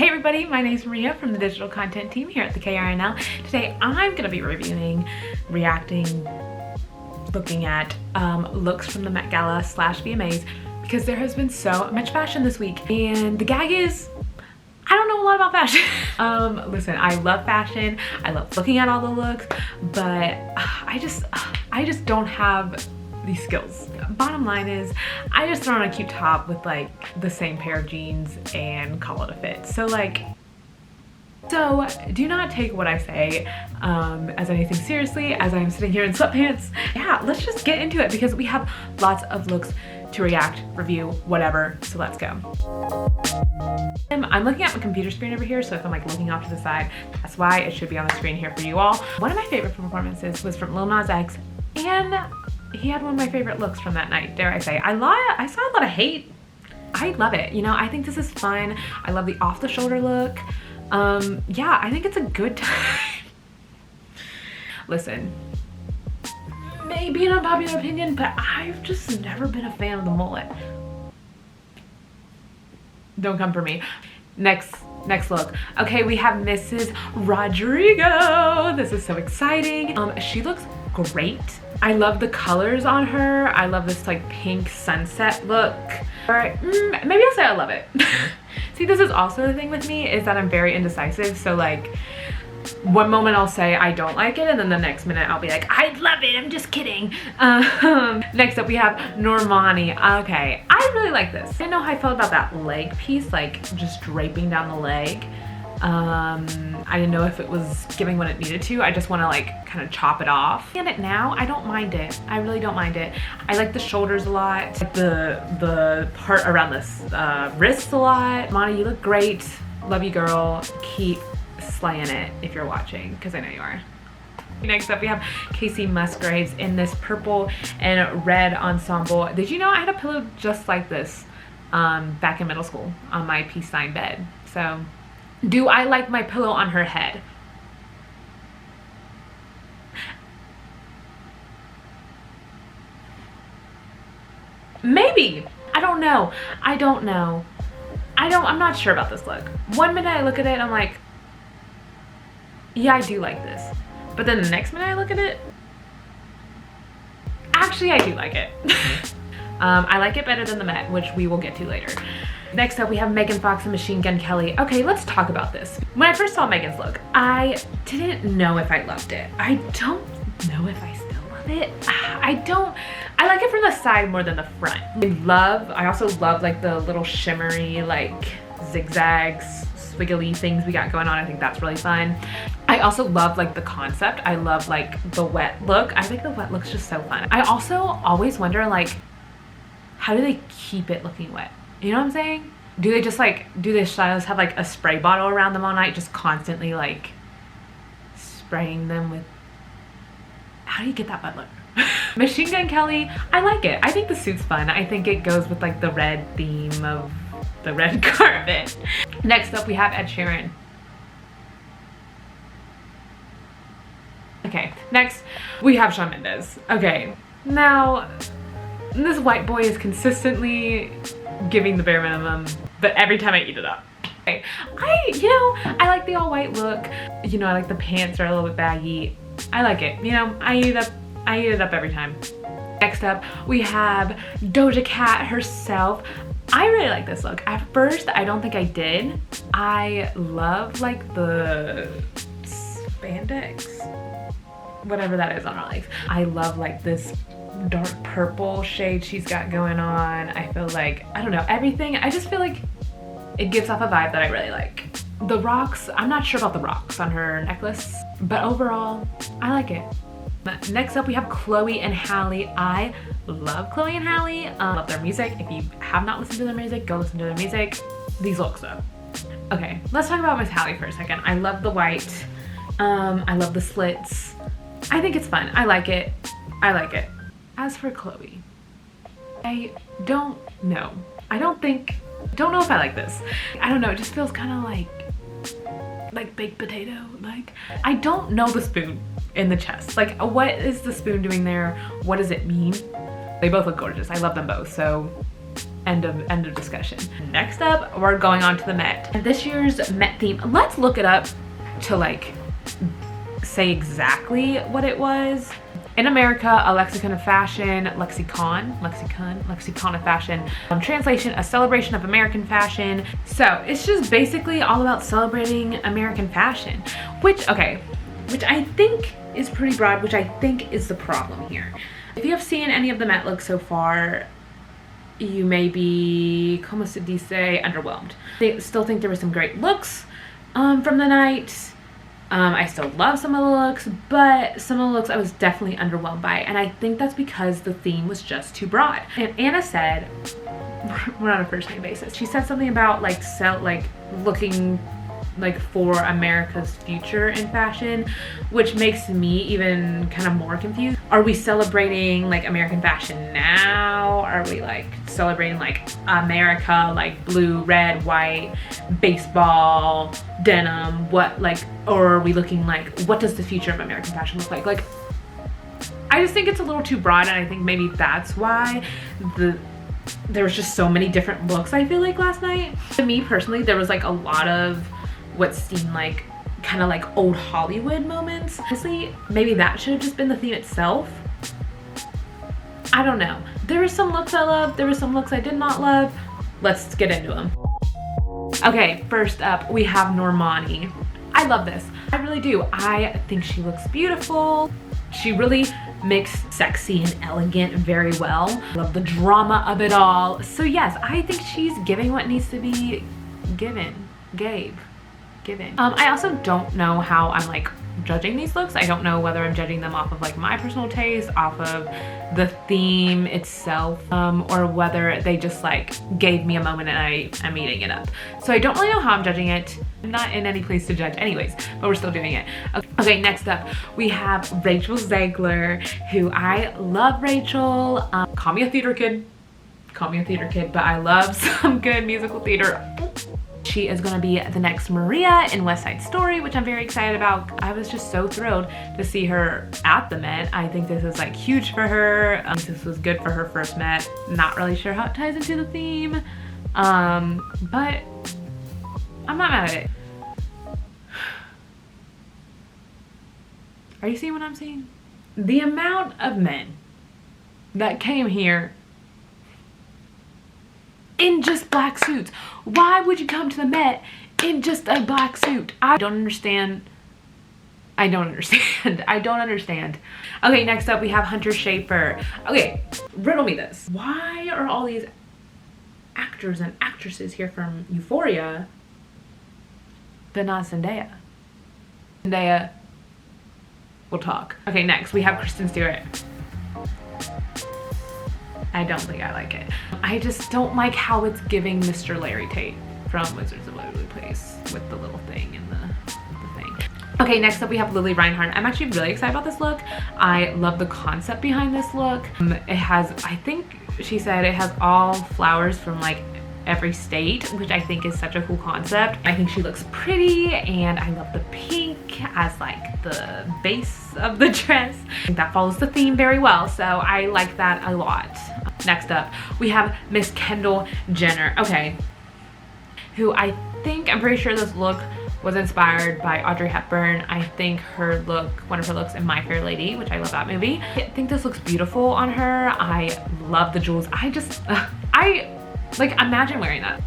Hey everybody, my name is Maria from the digital content team here at the KRNL. Today I'm going to be reviewing, reacting, looking at looks from the Met Gala / VMAs because there has been so much fashion this week. And the gag is, I don't know a lot about fashion. Listen, I love fashion. I love looking at all the looks, but I just don't have these skills. Bottom line is, I just throw on a cute top with like the same pair of jeans and call it a fit. So do not take what I say as anything seriously as I'm sitting here in sweatpants. Yeah, let's just get into it because we have lots of looks to react, review, whatever, so let's go. I'm looking at my computer screen over here, so if I'm like looking off to the side, that's why it should be on the screen here for you all. One of my favorite performances was from Lil Nas X, and he had one of my favorite looks from that night, dare I say. I saw a lot of hate. I love it, you know, I think this is fun. I love the off-the-shoulder look. Yeah, I think it's a good time. Listen, maybe an unpopular opinion, but I've just never been a fan of the mullet. Don't come for me. Next look. Okay, we have Mrs. Rodrigo. This is so exciting. She looks great. I love the colors on her. I love this like pink sunset look. All right, maybe I'll say I love it. See, this is also the thing with me, is that I'm very indecisive. So like, one moment I'll say I don't like it, and then the next minute I'll be like, I love it, I'm just kidding. Next up we have Normani. Okay, I really like this. I didn't know how I felt about that leg piece, like just draping down the leg. I didn't know if it was giving what it needed to. I just want to like kind of chop it off. And it now, I don't mind it. I really don't mind it. I like the shoulders a lot, like the part around the wrists a lot. Monty, you look great. Love you, girl. Keep slaying it if you're watching, because I know you are. Next up we have Casey Musgraves in this purple and red ensemble. Did you know I had a pillow just like this back in middle school on my peace sign bed? So do I like my pillow on her head? Maybe. I don't know. I'm not sure about this look. One minute I look at it and I'm like, yeah, I do like this. But then the next minute I look at it, actually I do like it. I like it better than the Met, which we will get to later. Next up we have Megan Fox and Machine Gun Kelly. Okay, let's talk about this. When I first saw Megan's look, I didn't know if I loved it. I don't know if I still love it. I like it from the side more than the front. I also love like the little shimmery like zigzags, swiggly things we got going on. I think that's really fun. I also love like the concept. I love like the wet look. I think the wet look's just so fun. I also always wonder like, how do they keep it looking wet? You know what I'm saying? Do they just like, do the stylists have like a spray bottle around them all night, just constantly like spraying them with, how do you get that wet look? Machine Gun Kelly, I like it. I think the suit's fun. I think it goes with like the red theme of the red carpet. Next up we have Ed Sheeran. Okay, next we have Shawn Mendes. Okay, now this white boy is consistently giving the bare minimum, but every time I eat it up. Okay. I like the all white look. You know, I like the pants are a little bit baggy. I like it. You know, I eat it up every time. Next up, we have Doji Cat herself. I really like this look. At first, I don't think I did. I love like the spandex, whatever that is on her legs. I love like this dark purple shade she's got going on. I feel like, I don't know, everything. I just feel like it gives off a vibe that I really like. The rocks, I'm not sure about the rocks on her necklace, but overall, I like it. Next up, we have Chloe and Halle. I love Chloe and Halle. Love their music. If you have not listened to their music, go listen to their music. These looks though. Okay, let's talk about Miss Halle for a second. I love the white. I love the slits. I think it's fun. I like it. As for Chloe, I don't know. Don't know if I like this. I don't know, it just feels kind of like baked potato. Like, I don't know the spoon in the chest. Like, what is the spoon doing there? What does it mean? They both look gorgeous. I love them both. So End of discussion. Next up, we're going on to the Met. And this year's Met theme, let's look it up to like say exactly what it was. In America, a lexicon of fashion, lexicon of fashion. Translation, a celebration of American fashion. So it's just basically all about celebrating American fashion, which I think is pretty broad, which I think is the problem here. If you have seen any of the Met looks so far, you may be, como se dice, underwhelmed. I still think there were some great looks from the night. I still love some of the looks, but some of the looks I was definitely underwhelmed by, and I think that's because the theme was just too broad. And Anna said, we're on a first name basis, she said something about like looking like for America's future in fashion, which makes me even kind of more confused. Are we celebrating like American fashion now? Are we like celebrating like America, like blue, red, white, baseball, denim, what, like, or are we looking like, what does the future of American fashion look like? Like, I just think it's a little too broad, and I think maybe that's why there was just so many different looks, I feel like, last night. To me personally, there was like a lot of what seemed like kind of like old Hollywood moments. Honestly, maybe that should have just been the theme itself. I don't know. There were some looks I loved, there were some looks I did not love. Let's get into them. Okay, first up we have Normani. I love this. I really do. I think she looks beautiful. She really mixed sexy and elegant very well. Love the drama of it all. So yes, I think she's giving what needs to be given. I also don't know how I'm like judging these looks. I don't know whether I'm judging them off of like my personal taste, off of the theme itself, or whether they just like gave me a moment and I'm eating it up. So I don't really know how I'm judging it. I'm not in any place to judge anyways, but we're still doing it. Okay, next up we have Rachel Zeigler, who I love Rachel. Call me a theater kid, but I love some good musical theater. She is going to be the next Maria in West Side Story, which I'm very excited about. I was just so thrilled to see her at the Met. I think this is like huge for her. This was good for her first Met. Not really sure how it ties into the theme, but I'm not mad at it. Are you seeing what I'm seeing? The amount of men that came here in just black suits. Why would you come to the Met in just a black suit? I don't understand. I don't understand. Okay, next up we have Hunter Schafer. Okay, riddle me this. Why are all these actors and actresses here from Euphoria but not Zendaya? Zendaya, we'll talk. Okay, next we have Kristen Stewart. I don't think I like it. I just don't like how it's giving Mr. Larry Tate from Wizards of Waverly Place with the little thing and the thing. Okay, next up we have Lily Reinhardt. I'm actually really excited about this look. I love the concept behind this look. It has, I think she said it has all flowers from like every state, which I think is such a cool concept. I think she looks pretty, and I love the pink as like the base of the dress. I think that follows the theme very well, so I like that a lot. Next up, we have Miss Kendall Jenner. Okay, who I'm pretty sure this look was inspired by Audrey Hepburn. I think her look, one of her looks in My Fair Lady, which I love that movie. I think this looks beautiful on her. I love the jewels. Like, imagine wearing that.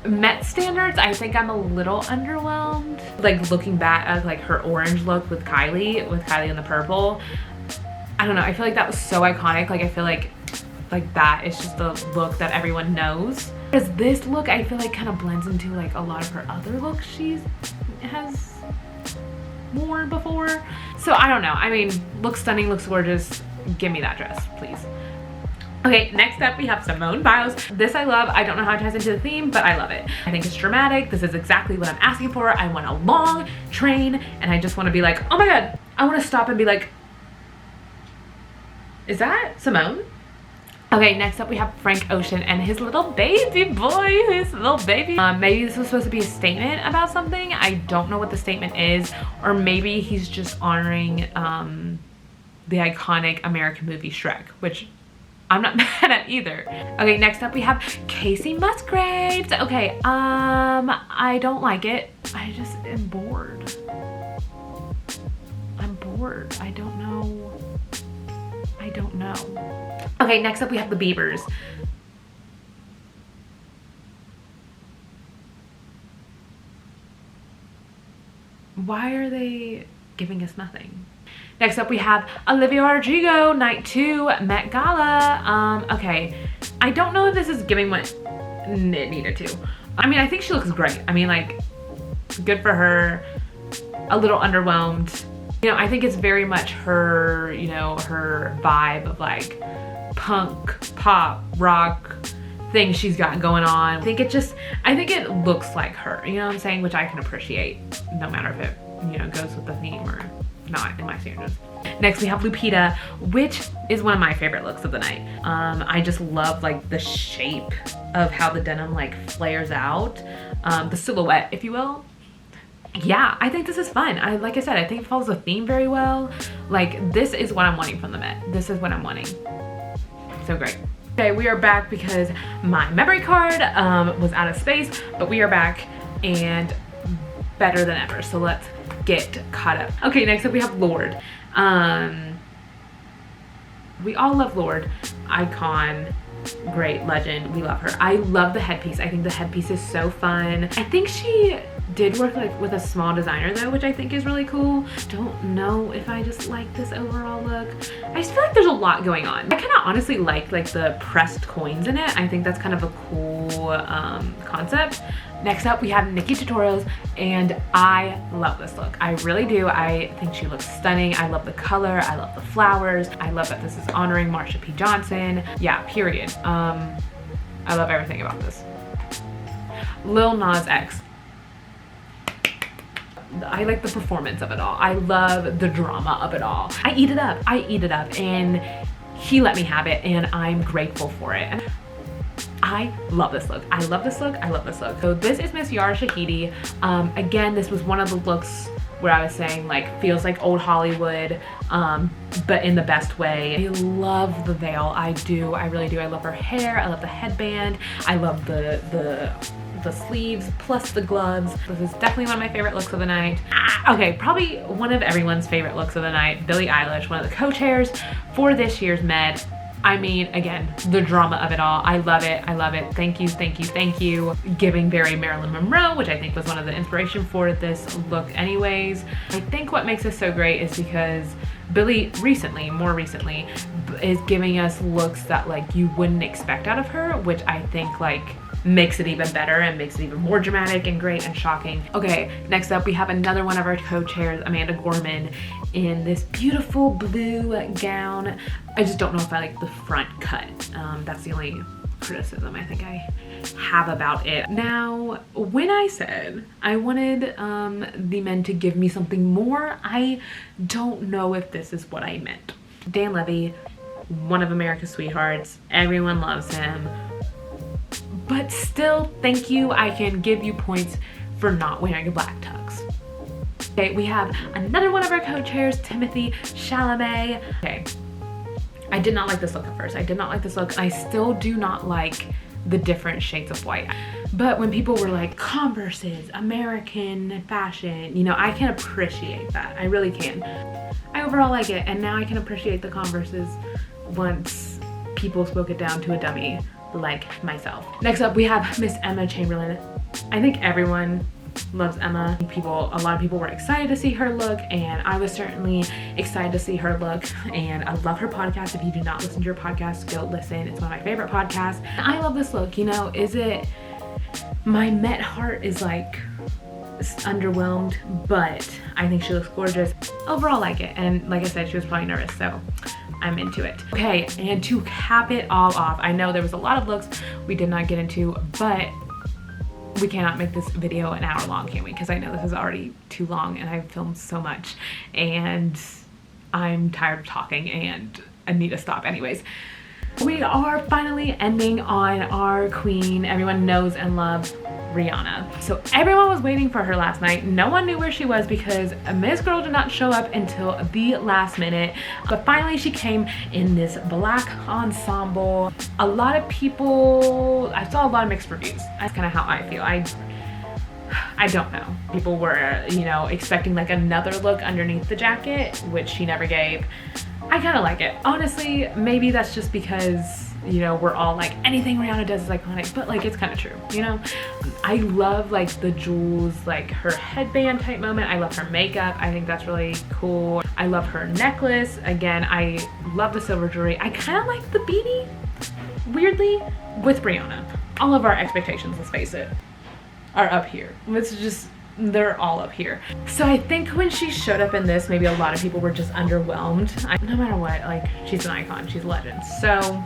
Met standards, I think I'm a little underwhelmed. Like, looking back at like her orange look with Kylie in the purple. I don't know, I feel like that was so iconic. Like, I feel like that is just the look that everyone knows. Because this look, I feel like kind of blends into like a lot of her other looks she has worn before. So I don't know, I mean, looks stunning, looks gorgeous. Give me that dress, please. Okay, next up we have Simone Biles. This I love. I don't know how it ties into the theme, but I love it. I think it's dramatic. This is exactly what I'm asking for. I want a long train, and I just want to be like, oh my god. I want to stop and be like, is that Simone? Okay, next up we have Frank Ocean and his little baby boy, maybe this was supposed to be a statement about something. I don't know what the statement is, or maybe he's just honoring the iconic American movie Shrek, which I'm not mad at either. Okay, next up we have Casey Musgraves. Okay, I don't like it. I just am bored. I'm bored. I don't know. Okay, next up we have the Biebers. Why are they giving us nothing? Next up we have Olivia Rodrigo, night 2, Met Gala. Okay, I don't know if this is giving what it needed to. I mean, I think she looks great. I mean, like, good for her. A little underwhelmed. You know, I think it's very much her, you know, her vibe of like punk, pop, rock thing she's got going on. I think it looks like her, you know what I'm saying? Which I can appreciate, no matter if it, you know, goes with the theme or not in my standards. Next we have Lupita, which is one of my favorite looks of the night. I just love like the shape of how the denim like flares out, the silhouette, if you will. Yeah, I think this is fun. Like I said, I think it follows the theme very well. Like, this is what I'm wanting from the Met. This is what I'm wanting. So great. Okay, we are back because my memory card was out of space, but we are back and better than ever. So let's get caught up. Okay, next up we have Lorde. We all love Lorde. Icon, great, legend, we love her. I love the headpiece. I think the headpiece is so fun. I think she did work like with a small designer though, which I think is really cool. Don't know if I just like this overall look. I just feel like there's a lot going on. I kind of honestly like the pressed coins in it. I think that's kind of a cool concept. Next up we have Nikkietutorials, and I love this look. I really do. I think she looks stunning. I love the color. I love the flowers. I love that this is honoring Marsha P. Johnson. Yeah, period. I love everything about this. Lil Nas X. I like the performance of it all. I love the drama of it all. I eat it up, and he let me have it, and I'm grateful for it. I love this look. I love this look. I love this look. So this is Miss Yara Shahidi. Again, this was one of the looks where I was saying like feels like old Hollywood, but in the best way. I love the veil. I do. I really do. I love her hair. I love the headband. I love the sleeves plus the gloves. This is definitely one of my favorite looks of the night. Okay, probably one of everyone's favorite looks of the night. Billie Eilish, one of the co-chairs for this year's Met. I mean, again, the drama of it all. I love it. I love it. Thank you, thank you, thank you. Giving very Marilyn Monroe, which I think was one of the inspiration for this look anyways. I think what makes this so great is because Billie more recently, is giving us looks that like you wouldn't expect out of her, which I think like makes it even better and makes it even more dramatic and great and shocking. Okay, next up we have another one of our co-chairs, Amanda Gorman, in this beautiful blue gown. I just don't know if I like the front cut. That's the only criticism I think I have about it. Now, when I said I wanted the men to give me something more, I don't know if this is what I meant. Dan Levy, one of America's sweethearts, everyone loves him. But still, thank you. I can give you points for not wearing a black tux. Okay, we have another one of our co-chairs, Timothy Chalamet. Okay, I did not like this look at first. I did not like this look. I still do not like the different shades of white. But when people were like, Converses, American fashion, you know, I can appreciate that. I really can. I overall like it, and now I can appreciate the Converses once people spoke it down to a dummy like myself. Next up we have Miss Emma Chamberlain. I think everyone loves Emma. A lot of people were excited to see her look, and I was certainly excited to see her look, and I love her podcast. If you do not listen to her podcast, go listen. It's one of my favorite podcasts. I love this look. You know, my Met heart is like underwhelmed, but I think she looks gorgeous. Overall, like it, and like I said, she was probably nervous, so I'm into it. Okay, and to cap it all off, I know there was a lot of looks we did not get into, but we cannot make this video an hour long, can we? Because I know this is already too long and I've filmed so much and I'm tired of talking and I need to stop anyways. We are finally ending on our queen everyone knows and loves, Rihanna. So everyone was waiting for her last night. No one knew where she was because Miss Girl did not show up until the last minute. But finally she came in this black ensemble. A lot of people, I saw a lot of mixed reviews. That's kind of how I feel. I don't know. People were, you know, expecting like another look underneath the jacket, which she never gave. I kind of like it. Honestly, maybe that's just because, you know, we're all like, anything Rihanna does is iconic, but like, it's kind of true, you know? I love like the jewels, like her headband type moment. I love her makeup. I think that's really cool. I love her necklace. Again, I love the silver jewelry. I kind of like the beanie, weirdly, with Rihanna. All of our expectations, let's face it, are up here. It's just, they're all up here. So I think when she showed up in this, maybe a lot of people were just underwhelmed. No matter what, like, she's an icon, she's a legend. So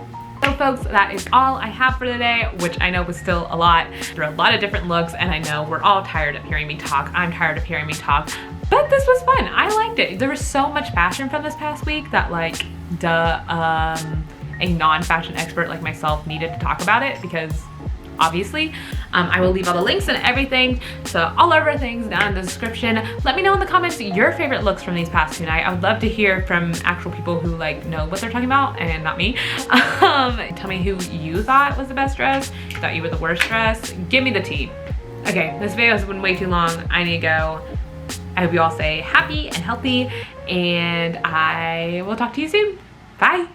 folks, that is all I have for today, which I know was still a lot. There are a lot of different looks, and I know we're all tired of hearing me talk. I'm tired of hearing me talk, but this was fun. I liked it. There was so much fashion from this past week that like, a non-fashion expert like myself needed to talk about it because obviously. I will leave all the links and everything, so all of our things down in the description. Let me know in the comments your favorite looks from these past 2 nights. I would love to hear from actual people who like know what they're talking about and not me. Tell me who you thought was the best dress, thought you were the worst dress. Give me the tea. Okay, this video has been way too long. I need to go. I hope you all stay happy and healthy, and I will talk to you soon. Bye.